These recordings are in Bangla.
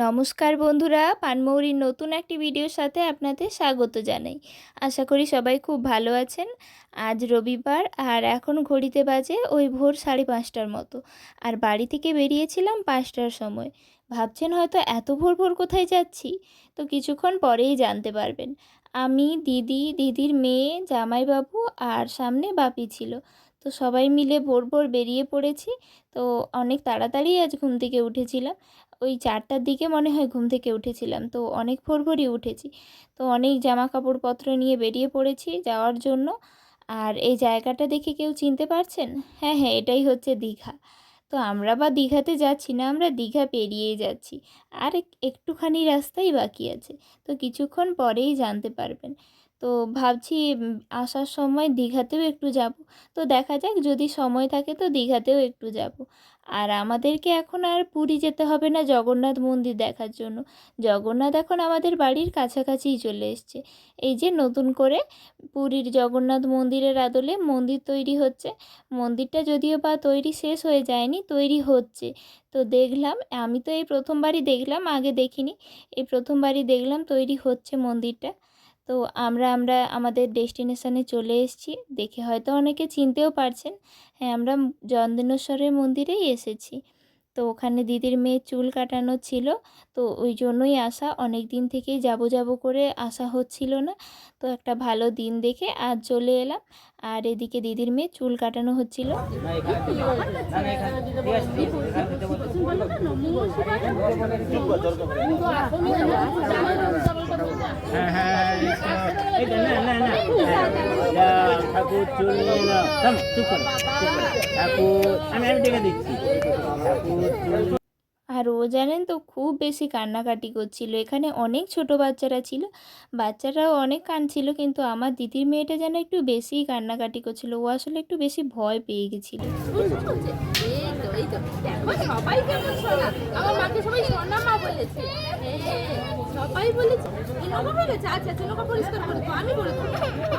নমস্কার বন্ধুরা, পানমৌরির নতুন একটি ভিডিওর সাথে আপনাদের স্বাগত জানাই। আশা করি সবাই খুব ভালো আছেন। আজ রবিবার আর এখন ঘড়িতে বাজে ওই ভোর 5:30টার মতো। আর বাড়ি থেকে বেরিয়েছিলাম 5টার সময়। ভাবছেন হয়তো এত ভোর ভোর কোথায় যাচ্ছি? তো কিছুক্ষণ পরেই জানতে পারবেন। আমি, দিদি, দিদির মেয়ে, জামাইবাবু আর সামনে বাপি ছিল। তো সবাই মিলে ভোর ভোর বেরিয়ে পড়েছি। তো অনেক তাড়াতাড়ি আজ ঘুম থেকে উঠেছিলাম। ওই 4টার দিকে মনে হয় ঘুম থেকে উঠেছিলাম। তো অনেক ভোরভোরই উঠেছি। তো অনেক জামা কাপড়পত্র নিয়ে বেরিয়ে পড়েছি যাওয়ার জন্য। আর এই জায়গাটা দেখে কেউ চিনতে পারছেন? হ্যাঁ, হ্যাঁ, এটাই হচ্ছে দীঘা। তো আমরা বা দীঘাতে যাচ্ছি না, আমরা দীঘা পেরিয়েই যাচ্ছি। আর একটুখানি রাস্তাই বাকি আছে। তো কিছুক্ষণ পরেই জানতে পারবেন। তো ভাবছি আসার সময় দীঘাতেও একটু যাব। তো দেখা যাক, যদি সময় থাকে তো দীঘাতেও একটু যাব। আর আমাদেরকে এখন আর পুরী যেতে হবে না জগন্নাথ মন্দির দেখার জন্য। জগন্নাথ এখন আমাদের বাড়ির কাছাকাছিই চলে এসছে। এই যে নতুন করে পুরীর জগন্নাথ মন্দিরের আদলে মন্দির তৈরি হচ্ছে। মন্দিরটা যদিও বা তৈরি শেষ হয়ে যায়নি, তৈরি হচ্ছে। তো দেখলাম, আমি তো এই প্রথমবারই দেখলাম, আগে দেখিনি। এই প্রথমবারই দেখলাম তৈরি হচ্ছে মন্দিরটা। তো আমরা আমাদের ডেস্টিনেশনে চলে এসেছি। দেখে হয়তো অনেকে চিনতেও পারছেন। হ্যাঁ, আমরা চন্দনেশ্বরের মন্দিরেই এসেছি। তো ওখানে দিদির মেয়ের চুল কাটানো ছিল। তো ওই জন্যই আসা, অনেক দিন থেকেই যাব যাব করে আসা হচ্ছিল না। তো একটা ভালো দিন দেখে আজ চলে এলাম। আর এদিকে দিদির মেয়ের চুল কাটানো হচ্ছিল। হ্যাঁ হ্যাঁ এইটা না না না ঠাকুর চুল নিয়ে নাও চুপ করো ঠাকুর আমি ডেকে দিচ্ছি ঠাকুর চুল। আর ও জানেন তো খুব বেশি কান্নাকাটি করছিল। এখানে অনেক ছোট বাচ্চারা ছিল, বাচ্চারাও অনেক কাঁদছিল, কিন্তু আমার দিদির মেয়েটা যেন একটু বেশিই কান্নাকাটি করছিল। ও আসলে একটু বেশি ভয় পেয়ে গেছিল। সবাই কেমন সোনা আমার মাকে সবাই সোনা মা বলেছে। সবাই বলেছে নৌকা বলেছে। আচ্ছা আচ্ছা নৌকা পরিষ্কার করে তো আমি বলেছি।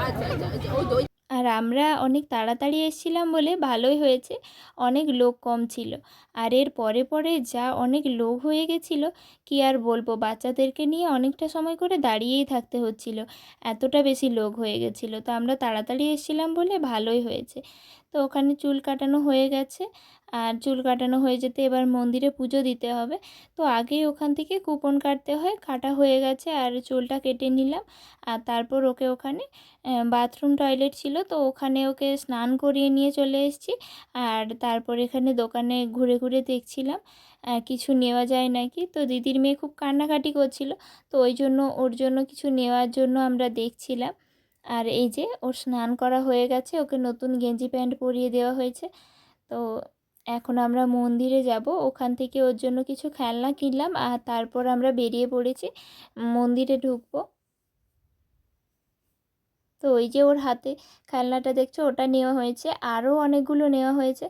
আচ্ছা আচ্ছা আচ্ছা ওই আর আমরা অনেক তাড়াতাড়ি এসেছিলাম বলে ভালোই হয়েছে, অনেক লোক কম ছিল। আর এর পরে পরে যা অনেক লোক হয়ে গেছিল, কি আর বলবো, বাচ্চাদেরকে নিয়ে অনেকটা সময় করে দাঁড়িয়েই থাকতে হচ্ছিল, এতটা বেশি লোক হয়ে গেছিলো। তো আমরা তাড়াতাড়ি এসেছিলাম বলে ভালোই হয়েছে। তো ওখানে চুল কাটানো হয়ে গেছে। আর চুল কাটানো হয়ে যেতে এবার মন্দিরে পুজো দিতে হবে। তো আগেই ওখান থেকে কুপন কাটতে হয়, কাটা হয়ে গেছে আর চুলটা কেটে নিলাম। আর তারপর ওকে ওখানে বাথরুম টয়লেট ছিল, তো ওখানে ওকে স্নান করিয়ে নিয়ে চলে এসেছি। আর তারপর এখানে দোকানে ঘুরে ঘুরে দেখছিলাম কিছু নেওয়া যায় নাকি। তো দিদির মেয়ে খুব কান্নাকাটি করছিল, তো ওই জন্য ওর জন্য কিছু নেওয়ার জন্য আমরা দেখছিলাম। আর এই যে ওর স্নান করা হয়ে গেছে, ওকে নতুন গেঞ্জি প্যান্ট পরিয়ে দেওয়া হয়েছে। তো এখন আমরা মন্দিরে যাব, ওখান থেকে ওর জন্য কিছু খেলনা কিনলাম আর তারপর আমরা বেরিয়ে পড়েছি, মন্দিরে ঢুকবো। তো ওই যে ওর হাতে খেলনাটা দেখছো, ওটা নেওয়া হয়েছে, আরও অনেকগুলো নেওয়া হয়েছে।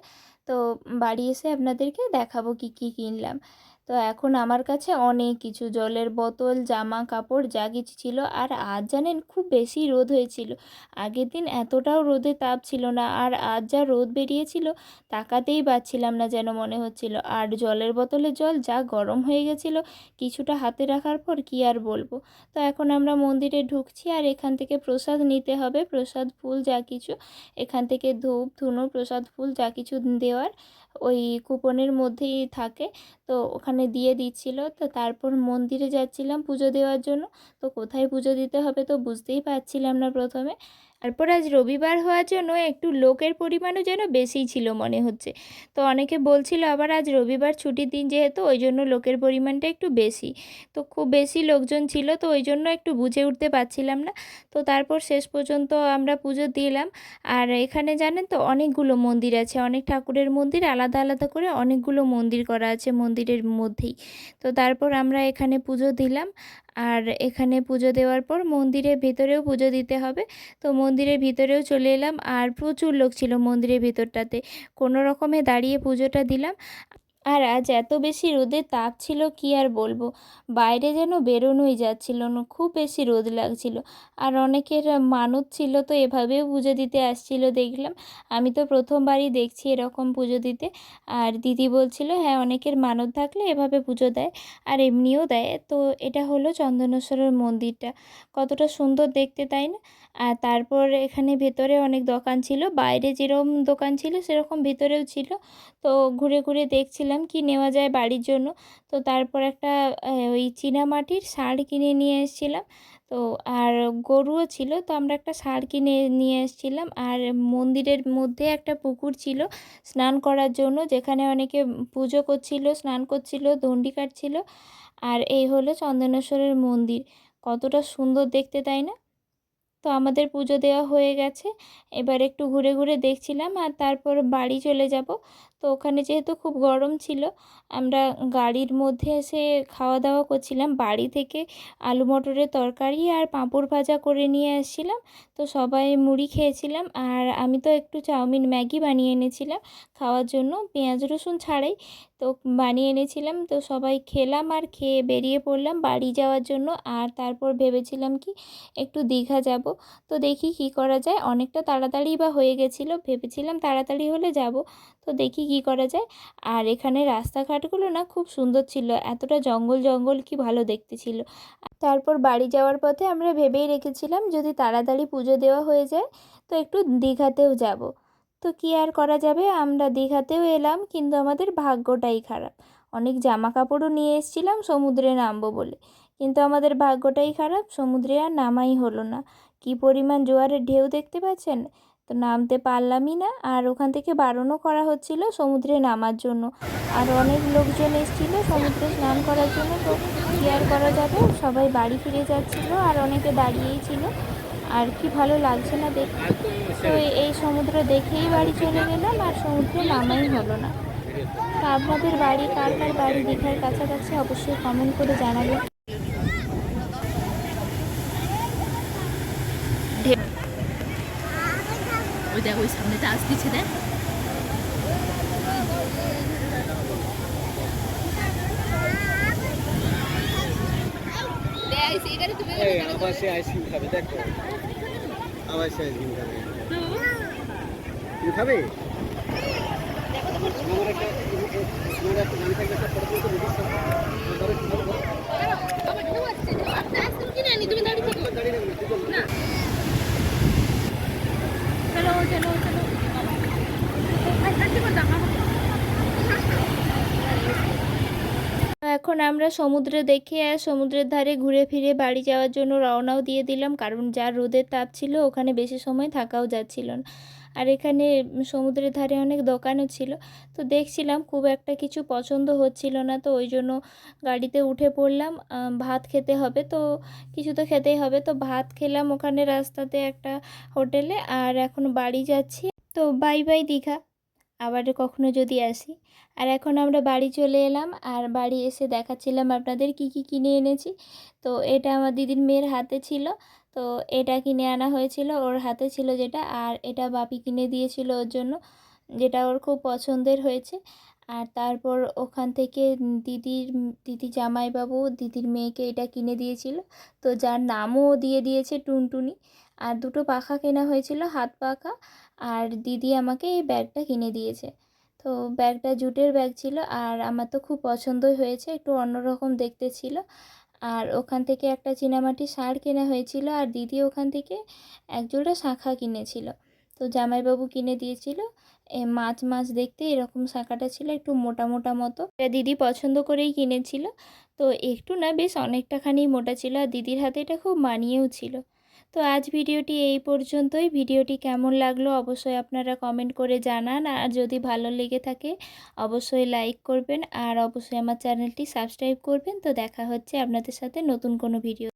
তো বাড়ি এসে আপনাদেরকে দেখাবো কি কি কিনলাম। তো এখন আমার কাছে অনেক কিছু, জলের বোতল, জামা কাপড় যা কিছু ছিল। আর আজ জানেন খুব বেশি রোদ হয়েছিল। আগের দিন এতটাও রোদে তাপ ছিল না, আর আজ যা রোদ বেরিয়েছিল তাকাতেই পাচ্ছিলাম না যেন মনে হচ্ছিল। আর জলের বোতলে জল যা গরম হয়ে গেছিলো কিছুটা হাতে রাখার পর, কি আর বলবো। তো এখন আমরা মন্দিরে ঢুকছি আর এখান থেকে প্রসাদ নিতে হবে, প্রসাদ ফুল যা কিছু এখান থেকে ধূপ ধুনো প্রসাদ ফুল যা কিছু দেওয়ার ওই কুপনের মধ্যেই থাকে। তো ওখানে দিয়ে দিচ্ছিল। তো তারপর মন্দিরে যাচ্ছিলাম পুজো দেওয়ার জন্য। তো কোথায় পুজো দিতে হবে তো বুঝতেই পারছিলাম না প্রথমে। তারপর আজ রবিবার হওয়ার জন্য একটু লোকের পরিমাণও যেন বেশিই ছিল মনে হচ্ছে। তো অনেকে বলছিল আবার আজ রবিবার ছুটির দিন যেহেতু, ওই জন্য লোকের পরিমাণটা একটু বেশি। তো খুব বেশি লোকজন ছিল, তো ওই জন্য একটু বুঝে উঠতে পারছিলাম না। তো তারপর শেষ পর্যন্ত আমরা পুজো দিলাম। আর এখানে জানেন তো অনেকগুলো মন্দির আছে, অনেক ঠাকুরের মন্দির আলাদা আলাদা করে অনেকগুলো মন্দির করা আছে মন্দিরের মধ্যেই। তো তারপর আমরা এখানে পুজো দিলাম। আর এখানে পুজো দেওয়ার পর মন্দিরের ভেতরেও পুজো দিতে হবে। তো মন্দিরের ভিতরেও চলে এলাম, আর প্রচুর লোক ছিল মন্দিরের ভিতরটাতে। কোনো রকমে দাঁড়িয়ে পুজোটা দিলাম। আর আজ এত বেশি রোদের তাপ ছিল কি আর বলবো, বাইরে যেন বেরোনোই যাচ্ছিল না, খুব বেশি রোদ লাগছিল। আর অনেকের মানত ছিল, তো এভাবেও পুজো দিতে আসছিল দেখলাম। আমি তো প্রথমবারই দেখছি এরকম পুজো দিতে। আর দিদি বলছিল হ্যাঁ, অনেকের মানত থাকলে এভাবে পুজো দেয়, আর এমনিও দেয়। তো এটা হলো চন্দনেশ্বরের মন্দিরটা, কতটা সুন্দর দেখতে, তাই না? আর তারপর এখানে ভেতরে অনেক দোকান ছিল, বাইরে যেরকম দোকান ছিল সেরকম ভেতরেও ছিল। তো ঘুরে ঘুরে দেখছিলাম কি নেওয়া যায় বাড়ির জন্য। তো তারপর একটা ওই চীনামাটির ষাঁড় কিনে নিয়ে এসেছিলাম। তো আর গরুও ছিল, তো আমরা একটা ষাঁড় কিনে নিয়ে এসেছিলাম। আর মন্দিরের মধ্যে একটা পুকুর ছিল স্নান করার জন্য, যেখানে অনেকে পুজো করছিল, স্নান করছিল, দণ্ডি কাটছিল। আর এই হলো চন্দনেশ্বরের মন্দির, কতটা সুন্দর দেখতে, তাই না? তো আমাদের পুজো দেওয়া হয়ে গেছে, এবার একটু ঘুরে ঘুরে দেখছিলাম আর তারপর বাড়ি চলে যাব। তো ওখানে যেহেতু খুব গরম ছিল, আমরা গাড়ির মধ্যে এসে খাওয়া দাওয়া করছিলাম। বাড়ি থেকে আলু মটরের তরকারি আর পাঁপড় ভাজা করে নিয়ে আসছিলাম। তো সবাই মুড়ি খেয়েছিলাম, আর আমি তো একটু চাউমিন ম্যাগি বানিয়ে এনেছিলাম খাওয়ার জন্য, পেঁয়াজ রসুন ছাড়াই। তো বানিয়ে এনেছিলাম, তো সবাই খেলাম আর খেয়ে বেরিয়ে পড়লাম বাড়ি যাওয়ার জন্য। আর তারপর ভেবেছিলাম কি একটু দীঘা যাব। তো দেখি কি করা যায়, অনেকটা তাড়াতাড়ি বা হয়ে গেছিলো, ভেবেছিলাম তাড়াতাড়ি হলে যাব। তো দেখি কি করা যায়। আর এখানে রাস্তাঘাটগুলো না খুব সুন্দর ছিল, এতটা জঙ্গল জঙ্গল কি ভালো দেখতে ছিল। তারপর বাড়ি যাওয়ার পথে আমরা ভেবেই রেখেছিলাম যদি তাড়াতাড়ি পুজো দেওয়া হয়ে যায় তো একটু দীঘাতেও যাব। তো কি আর করা যাবে, আমরা দীঘাতেও এলাম, কিন্তু আমাদের ভাগ্যটাই খারাপ। অনেক জামা কাপড়ও নিয়ে এসেছিলাম সমুদ্রে নামবো বলে, কিন্তু আমাদের ভাগ্যটাই খারাপ, সমুদ্রে আর নামাই হলো না। কি পরিমাণ জোয়ারের ঢেউ দেখতে পাচ্ছেন, তো নামতে পারলামই না। আর ওখান থেকে বারণও করা হচ্ছিল সমুদ্রে নামার জন্য। আর অনেক লোকজন এসেছিল সমুদ্রে স্নান করার জন্য, তো কী আর করা যাবে, সবাই বাড়ি ফিরে যাচ্ছিল আর অনেকে দাঁড়িয়েই ছিল। আর কি ভালো লাগছে না দেখতে। তো এই সমুদ্র দেখেই বাড়ি চলে গেলাম, আর সমুদ্রে নামাই হলো না। তো আপনাদের বাড়ি, কার কার বাড়ি দীঘার কাছাকাছি, অবশ্যই কমেন্ট করে জানাবেন। ওই দেখ ওই সামনেটা আসতেছে, দেখ আবার সে আইসক্রিম খাবে, দেখো আবার সে আইসক্রিম খাবে। তুমি খাবে? আমার একটা গান থাকলে একটা ফটো তুলতে দিবি। কিনে আনি, তুমি দাঁড়িয়ে থাকো দাঁড়িয়ে রাখবে না। চলো চলো চলো, তো এখন আমরা সমুদ্র দেখে আর সমুদ্রের ধারে ঘুরে ফিরে বাড়ি যাওয়ার জন্য রওনাও দিয়ে দিলাম, কারণ যা রোদের তাপ ছিল ওখানে বেশি সময় থাকাও যাচ্ছিল না। আর এখানে সমুদ্রের ধারে অনেক দোকানও ছিল, তো দেখছিলাম খুব একটা কিছু পছন্দ হচ্ছিল না, তো ওই জন্য গাড়িতে উঠে পড়লাম। ভাত খেতে হবে, তো কিছু তো খেতেই হবে, তো ভাত খেলাম ওখানে রাস্তাতে একটা হোটেলে। আর এখন বাড়ি যাচ্ছি। তো বাই বাই দীঘা, আবার কখনো যদি আসি। আর এখন আমরা বাড়ি চলে এলাম, আর বাড়ি এসে দেখাচ্ছিলাম আপনাদের কি কি কিনে এনেছি। তো এটা আমার দিদির মেয়ের হাতে ছিল, তো এটা কিনে আনা হয়েছিল, ওর হাতে ছিল যেটা। আর এটা বাপি কিনে দিয়েছিল ওর জন্য, যেটা ওর খুব পছন্দের হয়েছে। আর তারপর ওখান থেকে দিদি জামাইবাবু দিদির মেয়েকে এটা কিনে দিয়েছিল, তো যার নামও দিয়ে দিয়েছে টুনটুনি। আর দুটো পাখা কেনা হয়েছিল, হাত পাখা। আর দিদি আমাকে এই ব্যাগটা কিনে দিয়েছে। তো ব্যাগটা জুটের ব্যাগ ছিল, আর আমার তো খুব পছন্দই হয়েছে, একটু অন্যরকম দেখতে ছিল। আর ওখান থেকে একটা চীনামাটির ষাঁড় কেনা হয়েছিল, আর দিদি ওখান থেকে একজোড়া শাঁখা কিনেছিল। তো জামাইবাবু কিনে দিয়েছিল মাছ মাছ দেখতে এরকম শাঁখাটা ছিল, একটু মোটা মোটা মতো, এটা দিদি পছন্দ করেই কিনেছিল। তো একটু না, বেশ অনেকটাখানি মোটা ছিল, আর দিদির হাতে এটা খুব মানিয়েও ছিল। তো আজ ভিডিওটি এই পর্যন্তই। ভিডিওটি কেমন লাগলো অবশ্যই আপনারা কমেন্ট করে জানান, আর যদি ভালো লেগে থাকে অবশ্যই লাইক করবেন, আর অবশ্যই আমার চ্যানেলটি সাবস্ক্রাইব করবেন। তো দেখা হচ্ছে আপনাদের সাথে নতুন কোনো ভিডিও।